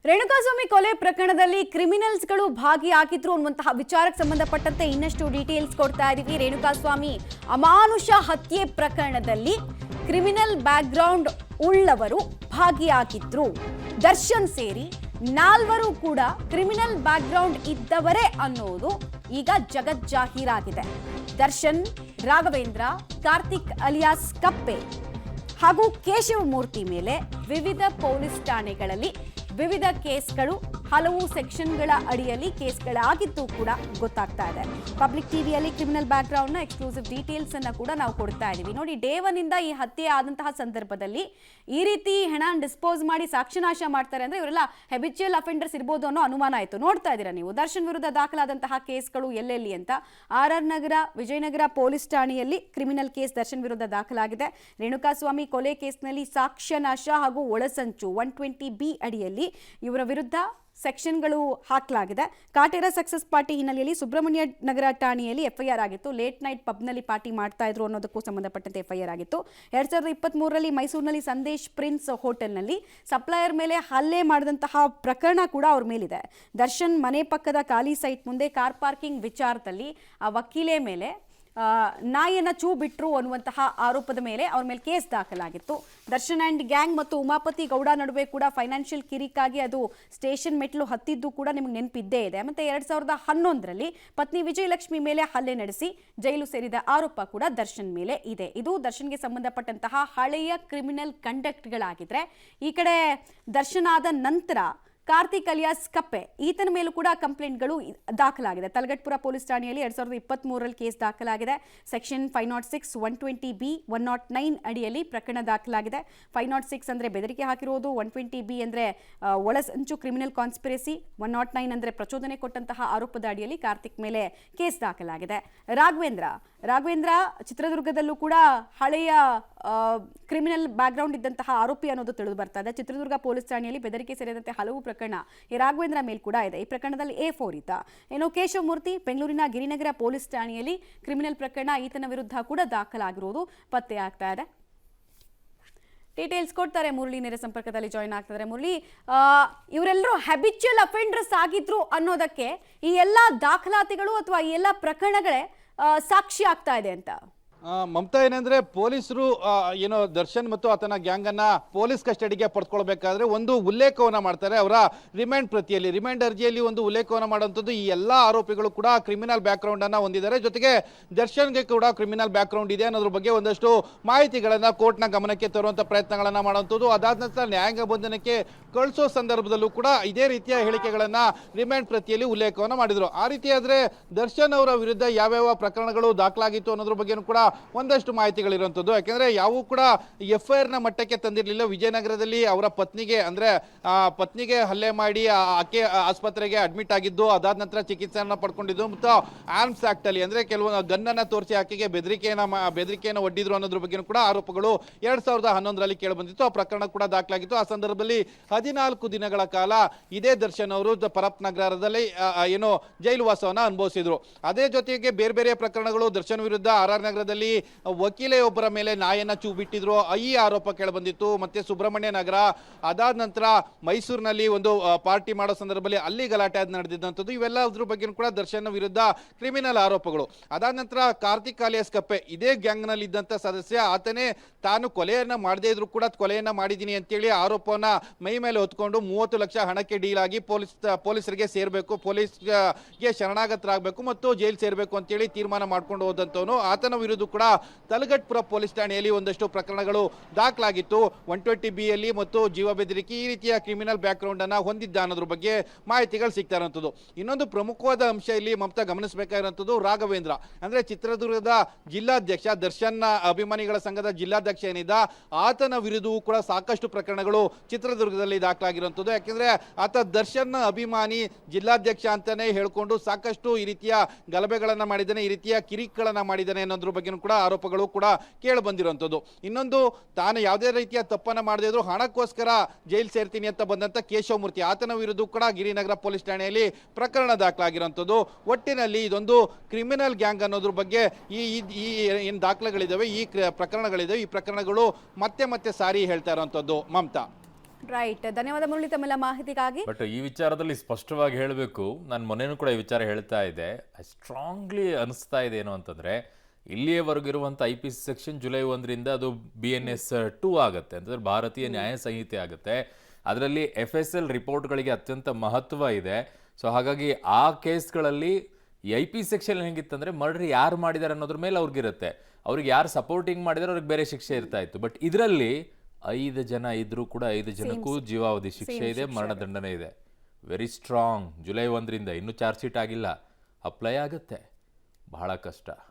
ರೇಣುಕಾಸ್ವಾಮಿ ಕೊಲೆ ಪ್ರಕರಣದಲ್ಲಿ ಕ್ರಿಮಿನಲ್ಸ್ಗಳು ಭಾಗಿಯಾಗಿದ್ರು ಅನ್ನುವಂತಹ ವಿಚಾರಕ್ಕೆ ಸಂಬಂಧಪಟ್ಟಂತೆ ಇನ್ನಷ್ಟು ಡೀಟೇಲ್ಸ್ ಕೊಡ್ತಾ ಇದ್ದೀವಿ. ರೇಣುಕಾಸ್ವಾಮಿ ಅಮಾನುಷ ಹತ್ಯೆ ಪ್ರಕರಣದಲ್ಲಿ ಕ್ರಿಮಿನಲ್ ಬ್ಯಾಕ್ಗ್ರೌಂಡ್ ಉಳ್ಳವರು ಭಾಗಿಯಾಗಿದ್ರು. ದರ್ಶನ್ ಸೇರಿ 4 ಕೂಡ ಕ್ರಿಮಿನಲ್ ಬ್ಯಾಕ್ಗ್ರೌಂಡ್ ಇದ್ದವರೇ ಅನ್ನೋದು ಈಗ ಜಗಜ್ಜಾಹೀರಾಗಿದೆ. ದರ್ಶನ್, ರಾಘವೇಂದ್ರ, ಕಾರ್ತಿಕ್ ಅಲಿಯಾಸ್ ಕಪ್ಪೆ ಹಾಗೂ ಕೇಶವಮೂರ್ತಿ ಮೇಲೆ ವಿವಿಧ ಪೊಲೀಸ್ ಠಾಣೆಗಳಲ್ಲಿ ವಿವಿಧ ಕೇಸ್ಗಳು, ಹಲವು ಸೆಕ್ಷನ್ಗಳ ಅಡಿಯಲ್ಲಿ ಕೇಸ್ಗಳಾಗಿದ್ದು ಕೂಡ ಗೊತ್ತಾಗ್ತಾ ಇದೆ. ಪಬ್ಲಿಕ್ ಟಿವಿಯಲ್ಲಿ ಕ್ರಿಮಿನಲ್ ಬ್ಯಾಕ್ಗ್ರೌಂಡ್ ನ ಎಕ್ಸ್ಕ್ಲೂಸಿವ್ ಡೀಟೇಲ್ಸ್ ಅನ್ನ ಕೂಡ ನಾವು ಕೊಡ್ತಾ ಇದೀವಿ. ನೋಡಿ, ಡೇ 1 ಇಂದ ಈ ಹತ್ಯೆ ಆದಂತಹ ಸಂದರ್ಭದಲ್ಲಿ ಈ ರೀತಿ ಹೆಣ ಡಿಸ್ಪೋಸ್ ಮಾಡಿ ಸಾಕ್ಷ್ಯನಾಶ ಮಾಡ್ತಾರೆ ಅಂದ್ರೆ ಇವರೆಲ್ಲ ಹೆಬಿಚುಯಲ್ ಅಫೆಂಡರ್ಸ್ ಇರ್ಬೋದು ಅನ್ನೋ ಅನುಮಾನ ಆಯಿತು. ನೋಡ್ತಾ ಇದ್ದೀರಾ ನೀವು ದರ್ಶನ್ ವಿರುದ್ಧ ದಾಖಲಾದಂತಹ ಕೇಸ್ಗಳು ಎಲ್ಲೆಲ್ಲಿ ಅಂತ. RR ನಗರ, ವಿಜಯನಗರ ಪೊಲೀಸ್ ಠಾಣೆಯಲ್ಲಿ ಕ್ರಿಮಿನಲ್ ಕೇಸ್ ದರ್ಶನ್ ವಿರುದ್ಧ ದಾಖಲಾಗಿದೆ. ರೇಣುಕಾಸ್ವಾಮಿ ಕೊಲೆ ಕೇಸ್ನಲ್ಲಿ ಸಾಕ್ಷ್ಯನಾಶ ಹಾಗೂ ಒಳಸಂಚು 120B ಅಡಿಯಲ್ಲಿ ಇವರ ವಿರುದ್ಧ ಸೆಕ್ಷನ್ಗಳು ಹಾಕಲಾಗಿದೆ. ಕಾಟೇರ ಸಕ್ಸಸ್ ಪಾರ್ಟಿ ಹಿನ್ನೆಲೆಯಲ್ಲಿ ಸುಬ್ರಹ್ಮಣ್ಯ ನಗರ ಠಾಣೆಯಲ್ಲಿ FIR ಆಗಿತ್ತು. ಲೇಟ್ ನೈಟ್ ಪಬ್ನಲ್ಲಿ ಪಾರ್ಟಿ ಮಾಡ್ತಾ ಇದ್ರು ಅನ್ನೋದಕ್ಕೂ ಸಂಬಂಧಪಟ್ಟಂತೆ FIR ಆಗಿತ್ತು. 2023ರಲ್ಲಿ ಮೈಸೂರಿನಲ್ಲಿ ಸಂದೇಶ್ ಪ್ರಿನ್ಸ್ ಹೋಟೆಲ್ನಲ್ಲಿ ಸಪ್ಲೈಯರ್ ಮೇಲೆ ಹಲ್ಲೆ ಮಾಡಿದಂತಹ ಪ್ರಕರಣ ಕೂಡ ಅವ್ರ ಮೇಲಿದೆ. ದರ್ಶನ್ ಮನೆ ಪಕ್ಕದ ಖಾಲಿ ಸೈಟ್ ಮುಂದೆ ಕಾರ್ ಪಾರ್ಕಿಂಗ್ ವಿಚಾರದಲ್ಲಿ ಆ ವಕೀಲೆ ಮೇಲೆ ನಾಯಿಯನ್ನ ಚೂ ಬಿಟ್ರು ಅನ್ನುವಂತಹ ಆರೋಪದ ಮೇಲೆ ಅವ್ರ ಮೇಲೆ ಕೇಸ್ ದಾಖಲಾಗಿತ್ತು. ದರ್ಶನ್ ಅಂಡ್ ಗ್ಯಾಂಗ್ ಮತ್ತು ಉಮಾಪತಿ ಗೌಡ ನಡುವೆ ಕೂಡ ಫೈನಾನ್ಷಿಯಲ್ ಕಿರಿಕಾಗಿ ಅದು ಸ್ಟೇಷನ್ ಮೆಟ್ಲು ಹತ್ತಿದ್ದು ಕೂಡ ನಿಮಗೆ ನೆನಪಿದ್ದೇ ಇದೆ. ಮತ್ತೆ 2011ರಲ್ಲಿ ಪತ್ನಿ ವಿಜಯಲಕ್ಷ್ಮಿ ಮೇಲೆ ಹಲ್ಲೆ ನಡೆಸಿ ಜೈಲು ಸೇರಿದ ಆರೋಪ ಕೂಡ ದರ್ಶನ್ ಮೇಲೆ ಇದೆ. ಇದು ದರ್ಶನ್ಗೆ ಸಂಬಂಧಪಟ್ಟಂತಹ ಹಳೆಯ ಕ್ರಿಮಿನಲ್ ಕಂಡಕ್ಟ್ಗಳಾಗಿದ್ರೆ, ಈ ಕಡೆ ದರ್ಶನ್ ಆದ ನಂತರ ಕಾರ್ತಿಕ್ ಅಲಿಯಾಸ್ ಕಪ್ಪೆ ಈತನ ಮೇಲೂ ಕೂಡ ಕಂಪ್ಲೇಂಟ್ಗಳು ದಾಖಲಾಗಿದೆ. ತಲಗಟ್ಪುರ ಪೊಲೀಸ್ ಠಾಣೆಯಲ್ಲಿ 2023ರಲ್ಲಿ ಕೇಸ್ ದಾಖಲಾಗಿದೆ. ಸೆಕ್ಷನ್ 506, 120B, 109 ಅಡಿಯಲ್ಲಿ ಪ್ರಕರಣ ದಾಖಲಾಗಿದೆ. 506 ಅಂದ್ರೆ ಬೆದರಿಕೆ ಹಾಕಿರೋದು, 120B ಅಂದ್ರೆ ಒಳಸಂಚು ಕ್ರಿಮಿನಲ್ ಕಾನ್ಸ್ಪಿರಸಿ, 109 ಅಂದ್ರೆ ಪ್ರಚೋದನೆ ಕೊಟ್ಟಂತಹ ಆರೋಪದ ಅಡಿಯಲ್ಲಿ ಕಾರ್ತಿಕ್ ಮೇಲೆ ಕೇಸ್ ದಾಖಲಾಗಿದೆ. ರಾಘವೇಂದ್ರ ಚಿತ್ರದುರ್ಗದಲ್ಲೂ ಕೂಡ ಹಳೆಯ ಕ್ರಿಮಿನಲ್ ಬ್ಯಾಕ್ಗ್ರೌಂಡ್ ಇದ್ದಂತಹ ಆರೋಪಿ ಅನ್ನೋದು ತಿಳಿದು ಬರ್ತಾ ಇದೆ. ಚಿತ್ರದುರ್ಗ ಪೊಲೀಸ್ ಠಾಣೆಯಲ್ಲಿ ಬೆದರಿಕೆ ಸೇರಿದಂತೆ ಹಲವು ಪ್ರಕರಣ ಈ ರಾಘವೇಂದ್ರ ಮೇಲ್ ಕೂಡ ಇದೆ. ಈ ಪ್ರಕರಣದಲ್ಲಿ A4 ಈತ. ಏನೋ ಕೇಶವಮೂರ್ತಿ ಬೆಂಗಳೂರಿನ ಗಿರಿನಗರ ಪೊಲೀಸ್ ಠಾಣೆಯಲ್ಲಿ ಕ್ರಿಮಿನಲ್ ಪ್ರಕರಣ ಈತನ ವಿರುದ್ಧ ಕೂಡ ದಾಖಲಾಗಿರುವುದು ಪತ್ತೆ ಆಗ್ತಾ ಇದೆ. ಡೀಟೇಲ್ಸ್ ಕೊಡ್ತಾರೆ ಮುರಳಿ, ನೇರ ಸಂಪರ್ಕದಲ್ಲಿ ಜಾಯಿನ್ ಆಗ್ತಿದ್ದಾರೆ. ಮುರಳಿ, ಇವರೆಲ್ಲರೂ ಹ್ಯಾಬಿಚುಯಲ್ ಅಫೆಂಡರ್ಸ್ ಆಗಿದ್ರು ಅನ್ನೋದಕ್ಕೆ ಈ ಎಲ್ಲ ದಾಖಲಾತಿಗಳು ಅಥವಾ ಈ ಎಲ್ಲ ಪ್ರಕರಣಗಳೇ ಸಾಕ್ಷಿ ಆಗ್ತಾ ಇದೆ ಅಂತ. ಮಮತಾ, ಏನಂದ್ರೆ ಪೊಲೀಸರು ಏನೋ ದರ್ಶನ್ ಮತ್ತು ಆತನ ಗ್ಯಾಂಗ್ ಅನ್ನ ಪೊಲೀಸ್ ಕಸ್ಟಡಿಗೆ ಪಡೆದುಕೊಳ್ಬೇಕಾದ್ರೆ ಒಂದು ಉಲ್ಲೇಖವನ್ನ ಮಾಡ್ತಾರೆ. ಅವರ ರಿಮೈಂಡ್ ಅರ್ಜಿಯಲ್ಲಿ ಒಂದು ಉಲ್ಲೇಖವನ್ನ ಮಾಡುವಂಥದ್ದು ಈ ಎಲ್ಲಾ ಆರೋಪಿಗಳು ಕೂಡ ಕ್ರಿಮಿನಲ್ ಬ್ಯಾಕ್ ಗ್ರೌಂಡ್ ಅನ್ನ ಹೊಂದಿದ್ದಾರೆ, ಜೊತೆಗೆ ದರ್ಶನ್ಗೆ ಕೂಡ ಕ್ರಿಮಿನಲ್ ಬ್ಯಾಕ್ ಗ್ರೌಂಡ್ ಇದೆ ಅನ್ನೋದ್ರ ಬಗ್ಗೆ ಒಂದಷ್ಟು ಮಾಹಿತಿಗಳನ್ನ ಕೋರ್ಟ್ನ ಗಮನಕ್ಕೆ ತರುವಂತ ಪ್ರಯತ್ನಗಳನ್ನ ಮಾಡುವಂಥದ್ದು. ಅದಾದ ನಂತರ ನ್ಯಾಯಾಂಗ ಬಂಧನಕ್ಕೆ ಕಳಿಸೋ ಸಂದರ್ಭದಲ್ಲೂ ಕೂಡ ಇದೇ ರೀತಿಯ ಹೇಳಿಕೆಗಳನ್ನ ರಿಮೈಂಡ್ ಪ್ರತಿಯಲ್ಲಿ ಉಲ್ಲೇಖವನ್ನ ಮಾಡಿದ್ರು. ಆ ರೀತಿ ಆದ್ರೆ ದರ್ಶನ್ ಅವರ ವಿರುದ್ಧ ಯಾವ್ಯಾವ ಪ್ರಕರಣಗಳು ದಾಖಲಾಗಿತ್ತು ಅನ್ನೋದ್ರ ಬಗ್ಗೆನೂ ಕೂಡ ಒಂದಷ್ಟು ಮಾಹಿತಿಗಳಿರುವಂಥದ್ದು. ಯಾಕೆಂದ್ರೆ ಯಾವೂ ಕೂಡ FIR ನ ಮಟ್ಟಕ್ಕೆ ತಂದಿರಲಿಲ್ಲ. ವಿಜಯನಗರದಲ್ಲಿ ಅವರ ಪತ್ನಿಗೆ ಹಲ್ಲೆ ಮಾಡಿ ಆಕೆ ಆಸ್ಪತ್ರೆಗೆ ಅಡ್ಮಿಟ್ ಆಗಿದ್ದು, ಅದಾದ ನಂತರ ಚಿಕಿತ್ಸೆಯನ್ನ ಪಡ್ಕೊಂಡಿದ್ದು, ಮತ್ತು ಆರ್ಮ್ಸ್ ಆಕ್ಟ್ ಅಲ್ಲಿ ಅಂದ್ರೆ ಕೆಲವೊಂದು ಗನ್ನನ್ನ ತೋರಿಸಿ ಆಕೆಗೆ ಬೆದರಿಕೆಯನ್ನು ಒಡ್ಡಿದ್ರು ಅನ್ನೋದ್ರ ಬಗ್ಗೆ ಕೂಡ ಆರೋಪಗಳು 2011ರಲ್ಲಿ ಕೇಳಿ ಬಂದಿತ್ತು. ಆ ಪ್ರಕರಣ ಕೂಡ ದಾಖಲಾಗಿತ್ತು. ಆ ಸಂದರ್ಭದಲ್ಲಿ 14 ದಿನಗಳ ಕಾಲ ಇದೇ ದರ್ಶನ್ ಅವರು ಪರಪ್ ನಗರದಲ್ಲಿ ಏನೋ ಜೈಲು ವಾಸವನ್ನ ಅನುಭವಿಸಿದ್ರು. ಅದೇ ಜೊತೆಗೆ ಬೇರೆ ಬೇರೆ ಪ್ರಕರಣಗಳು ದರ್ಶನ್ ವಿರುದ್ಧ RR ನಗರದಲ್ಲಿ ವಕೀಲೆಯೊಬ್ಬರ ಮೇಲೆ ನಾಯನ್ನ ಚೂ ಬಿಟ್ಟಿದ್ರು, ಈ ಆರೋಪ ಕೇಳಬಂದಿತ್ತು. ಮತ್ತೆ ಸುಬ್ರಹ್ಮಣ್ಯ ನಗರ, ಅದಾದ ನಂತರ ಮೈಸೂರಿನಲ್ಲಿ ಒಂದು ಪಾರ್ಟಿ ಮಾಡೋ ಸಂದರ್ಭದಲ್ಲಿ ಅಲ್ಲಿ ಗಲಾಟೆ ನಡೆದಿದ್ದಂಥದ್ದು. ಇವೆಲ್ಲದ್ರ ಬಗ್ಗೆ ಕೂಡ ದರ್ಶನ್ ವಿರುದ್ಧ ಕ್ರಿಮಿನಲ್ ಆರೋಪಗಳು. ಅದಾದ ನಂತರ ಕಾರ್ತಿಕ್ ಅಲಿಯಾಸ್ ಕಪ್ಪೆ ಇದೇ ಗ್ಯಾಂಗ್ ನಲ್ಲಿ ಇದ್ದಂತ ಸದಸ್ಯ, ಆತನೇ ತಾನು ಕೊಲೆಯನ್ನ ಮಾಡದೇ ಇದ್ರು ಕೂಡ ಕೊಲೆಯನ್ನ ಮಾಡಿದೀನಿ ಅಂತೇಳಿ ಆರೋಪವನ್ನ ಮೈ ಮೇಲೆ ಹೊತ್ಕೊಂಡು 30 ಲಕ್ಷ ಹಣಕ್ಕೆ ಡೀಲ್ ಆಗಿ ಪೊಲೀಸರಿಗೆ ಸೇರ್ಬೇಕು, ಪೊಲೀಸ್ಗೆ ಶರಣಾಗತರಾಗಬೇಕು ಮತ್ತು ಜೈಲ್ ಸೇರ್ಬೇಕು ಅಂತೇಳಿ ತೀರ್ಮಾನ ಮಾಡ್ಕೊಂಡು ಹೋದಂತವನು. ಆತನ ವಿರುದ್ಧ ಕೂಡ ತಲಗಟ್ಪುರ ಪೊಲೀಸ್ ಠಾಣೆಯಲ್ಲಿ ಒಂದಷ್ಟು ಪ್ರಕರಣಗಳು ದಾಖಲಾಗಿತ್ತು. 120B ಯಲ್ಲಿ ಮತ್ತು ಜೀವ ಬೆದರಿಕೆ ಈ ರೀತಿಯ ಕ್ರಿಮಿನಲ್ ಬ್ಯಾಕ್ ಗ್ರೌಂಡ್ ಅನ್ನ ಹೊಂದಿದ್ದ ಅನ್ನೋದ್ರ ಬಗ್ಗೆ ಮಾಹಿತಿಗಳು ಸಿಗ್ತಾ ಇರುವಂತದ್ದು. ಇನ್ನೊಂದು ಪ್ರಮುಖವಾದ ಅಂಶ ಇಲ್ಲಿ ಮಮತಾ ಗಮನಿಸಬೇಕಾಗಿರುವಂತದ್ದು ರಾಘವೇಂದ್ರ, ಅಂದ್ರೆ ಚಿತ್ರದುರ್ಗದ ಜಿಲ್ಲಾಧ್ಯಕ್ಷ, ದರ್ಶನ್ ಅಭಿಮಾನಿಗಳ ಸಂಘದ ಜಿಲ್ಲಾಧ್ಯಕ್ಷ ಏನಿದ್ದ, ಆತನ ವಿರುದ್ಧವೂ ಕೂಡ ಸಾಕಷ್ಟು ಪ್ರಕರಣಗಳು ಚಿತ್ರದುರ್ಗದಲ್ಲಿ ದಾಖಲಾಗಿರುವಂತದ್ದು. ಯಾಕೆಂದ್ರೆ ಆತ ದರ್ಶನ್ ಅಭಿಮಾನಿ, ಜಿಲ್ಲಾಧ್ಯಕ್ಷ ಅಂತಾನೆ ಹೇಳ್ಕೊಂಡು ಸಾಕಷ್ಟು ಈ ರೀತಿಯ ಗಲಭೆಗಳನ್ನ ಮಾಡಿದ್ದಾನೆ, ಈ ರೀತಿಯ ಕಿರಿಕ್ಗಳನ್ನ ಮಾಡಿದ್ದಾನೆ ಅನ್ನೋದ್ರ ಬಗ್ಗೆ ಕೂಡ ಆರೋಪಗಳು ಕೂಡ ಕೇಳಿ ಬಂದಿರುವಂತದ್ದು. ಇನ್ನೊಂದು, ತಾನು ಯಾವುದೇ ರೀತಿಯ ತಪ್ಪನ್ನ ಮಾಡದೇ ಇದ್ರು ಹಣಕ್ಕೋಸ್ಕರ ಜೈಲ್ ಸೇರ್ತೀನಿ ಅಂತ ಬಂದಂತ ಕೇಶವಮೂರ್ತಿ, ಆತನ ವಿರುದ್ಧ ಕೂಡ ಗಿರಿನಗರ ಪೊಲೀಸ್ ಠಾಣೆಯಲ್ಲಿ ಪ್ರಕರಣ ದಾಖಲಾಗಿರುವಂತದ್ದು. ಒಟ್ಟಿನಲ್ಲಿ ಇದೊಂದು ಕ್ರಿಮಿನಲ್ ಗ್ಯಾಂಗ್ ಅನ್ನೋದ್ರ ಬಗ್ಗೆ ಈ ಏನು ದಾಖಲೆಗಳಿದಾವೆ, ಈ ಪ್ರಕರಣಗಳಿದಾವೆ, ಈ ಪ್ರಕರಣಗಳು ಮತ್ತೆ ಸಾರಿ ಹೇಳ್ತಾ ಇರುವಂತದ್ದು. ಮಮತಾ. ರೈಟ್, ಧನ್ಯವಾದ ಮುರಳಿ ತಮ್ಮೆಲ್ಲ ಮಾಹಿತಿಗಾಗಿ. ಬಟ್ ಈ ವಿಚಾರದಲ್ಲಿ ಸ್ಪಷ್ಟವಾಗಿ ಹೇಳಬೇಕು, ನಾನು ಮೊನ್ನೆನೂ ಕೂಡ ಈ ವಿಚಾರ ಹೇಳ್ತಾ ಇದ್ದೆ, ಸ್ಟ್ರಾಂಗ್ಲಿ ಅನಿಸ್ತಾ ಇದೆ ಏನು ಅಂತಂದರೆ, ಇಲ್ಲಿಯವರೆಗೂ ಇರುವಂಥ IPC ಸೆಕ್ಷನ್ ಜುಲೈ 1ರಿಂದ ಅದು BNS 2 ಆಗುತ್ತೆ, ಅಂತಂದರೆ ಭಾರತೀಯ ನ್ಯಾಯ ಸಂಹಿತೆ ಆಗುತ್ತೆ. ಅದರಲ್ಲಿ FSL ರಿಪೋರ್ಟ್ಗಳಿಗೆ ಅತ್ಯಂತ ಮಹತ್ವ ಇದೆ. ಸೊ ಹಾಗಾಗಿ ಆ ಕೇಸ್ಗಳಲ್ಲಿ IP ಸೆಕ್ಷನ್ ಹೆಂಗಿತ್ತಂದರೆ ಮರ್ಡರ್ ಯಾರು ಮಾಡಿದ್ದಾರೆ ಅನ್ನೋದ್ರ ಮೇಲೆ ಅವ್ರಿಗಿರುತ್ತೆ, ಅವ್ರಿಗೆ ಯಾರು ಸಪೋರ್ಟಿಂಗ್ ಮಾಡಿದರೆ ಅವ್ರಿಗೆ ಬೇರೆ ಶಿಕ್ಷೆ ಇರ್ತಾ ಇತ್ತು. ಬಟ್ ಇದರಲ್ಲಿ 5 ಜನ ಇದ್ರೂ ಕೂಡ 5 ಜನಕ್ಕೂ ಜೀವಾವಧಿ ಶಿಕ್ಷೆ ಇದೆ, ಮರಣದಂಡನೆ ಇದೆ. Very strong. ಜುಲೈ 1ರಿಂದ ಇನ್ನೂ ಚಾರ್ಜ್ ಶೀಟ್ ಆಗಿಲ್ಲ, ಅಪ್ಲೈ ಆಗುತ್ತೆ. ಬಹಳ ಕಷ್ಟ.